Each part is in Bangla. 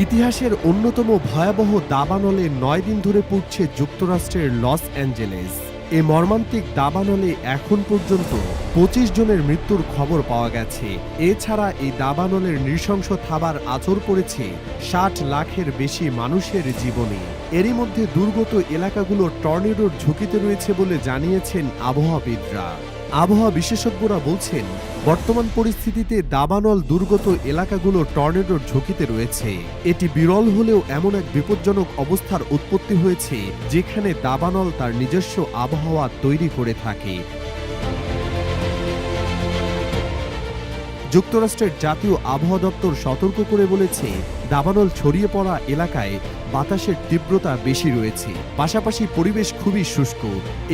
ইতিহাসের অন্যতম ভয়াবহ দাবানলে ৯ দিন ধরে পুড়ছে যুক্তরাষ্ট্রের লস অ্যাঞ্জেলেস। এ মর্মান্তিক দাবানলে এখন পর্যন্ত ২৫ জনের মৃত্যুর খবর পাওয়া গেছে। এছাড়া এই দাবানলের নৃশংস থাবার আঁচড় পড়েছে ৬০ লাখের বেশি মানুষের জীবনে। এরই মধ্যে দুর্গত এলাকাগুলো টর্নেডোর ঝুঁকিতে রয়েছে বলে জানিয়েছেন আবহাওয়াবিদরা। আবহাওয়া বিশেষজ্ঞরা বলছেন, বর্তমান পরিস্থিতিতে দাবানল দুর্গত এলাকাগুলো টর্নেডোর ঝুঁকিতে রয়েছে। এটি বিরল হলেও এমন এক বিপজ্জনক অবস্থার উৎপত্তি হয়েছে যেখানে দাবানল তার নিজস্ব আবহাওয়া তৈরি করে থাকে। যুক্তরাষ্ট্রের জাতীয় আবহাওয়া দপ্তর সতর্ক করে বলেছে, দাবানল ছড়িয়ে পড়া এলাকায় বাতাসের তীব্রতা বেশি রয়েছে, পাশাপাশি পরিবেশ খুবই শুষ্ক।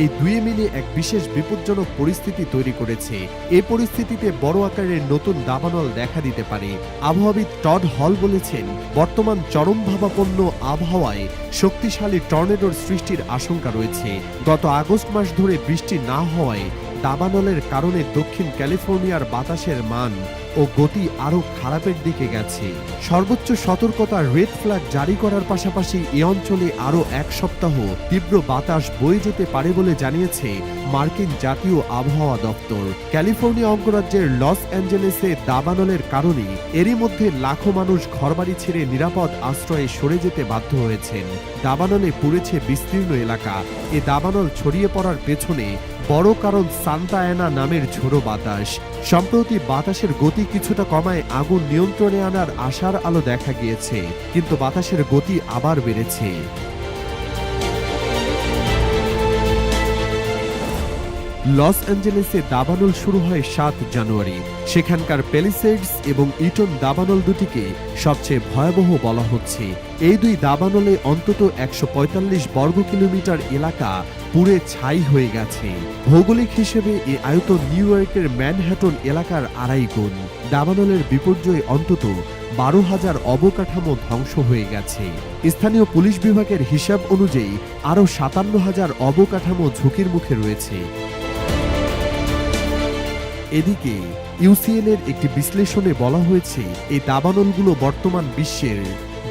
এই দুয়ে মিলে এক বিশেষ বিপজ্জনক পরিস্থিতি তৈরি করেছে। এই পরিস্থিতিতে বড় আকারের নতুন দাবানল দেখা দিতে পারে। আবহাওয়াবিদ টড হল বলেছেন, বর্তমান চরমভাবাপন্ন আবহাওয়ায় শক্তিশালী টর্নেডোর সৃষ্টির আশঙ্কা রয়েছে। গত আগস্ট মাস ধরে বৃষ্টি না হওয়ায় দাবানলের কারণে দক্ষিণ ক্যালিফোর্নিয়ার বাতাসের মান ও গতি আরও খারাপের দিকে গেছে। সর্বোচ্চ সতর্কতা রেড ফ্ল্যাগ জারি করার পাশাপাশি এ অঞ্চলে আরও এক সপ্তাহ তীব্র বাতাস বয়ে যেতে পারে বলে জানিয়েছে মার্কিন জাতীয় আবহাওয়া দপ্তর। ক্যালিফোর্নিয়া অঙ্গরাজ্যের লস অ্যাঞ্জেলেসে দাবানলের কারণে এরই মধ্যে লাখো মানুষ ঘরবাড়ি ছেড়ে নিরাপদ আশ্রয়ে সরে যেতে বাধ্য হয়েছেন। দাবানলে পুড়েছে বিস্তীর্ণ এলাকা। এ দাবানল ছড়িয়ে পড়ার পেছনে বড় কারণ সান্তা অ্যানা নামের ঝোড়ো বাতাস। সম্প্রতি বাতাসের গতি কিছুটা কমায় আগুন নিয়ন্ত্রণে আনার আশার আলো দেখা গিয়েছে, কিন্তু বাতাসের গতি আবার বেড়েছে। লস অ্যাঞ্জেলেসে দাবানল শুরু হয় ৭ জানুয়ারি। সেখানকার প্যালিসেডস এবং ইটন দাবানল দুটিকে সবচেয়ে ভয়াবহ বলা হচ্ছে। এই দুই দাবানলে অন্তত ১৪৫ বর্গ কিলোমিটার এলাকা পুড়ে ছাই হয়ে গেছে। ভৌগোলিক হিসেবে এই আয়তন নিউ ইয়র্কের ম্যানহ্যাটন এলাকার ২.৫ গুণ। দাবানলের বিপর্যয়ে অন্তত ১২,০০০ অবকাঠামো ধ্বংস হয়ে গেছে। স্থানীয় পুলিশ বিভাগের হিসাব অনুযায়ী আরও ৫৭,০০০ অবকাঠামো ঝুঁকির মুখে রয়েছে। এদিকে ইউসিএল-এর একটি বিশ্লেষণে বলা হয়েছে, এই দাবানলগুলো বর্তমান বিশ্বের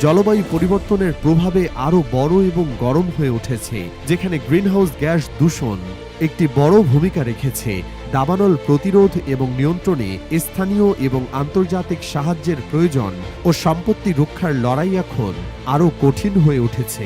জলবায়ু পরিবর্তনের প্রভাবে আরও বড় এবং গরম হয়ে উঠেছে, যেখানে গ্রিনহাউস গ্যাস দূষণ একটি বড় ভূমিকা রেখেছে। দাবানল প্রতিরোধ এবং নিয়ন্ত্রণে স্থানীয় এবং আন্তর্জাতিক সাহায্যের প্রয়োজন ও সম্পত্তি রক্ষার লড়াই এখন আরও কঠিন হয়ে উঠেছে।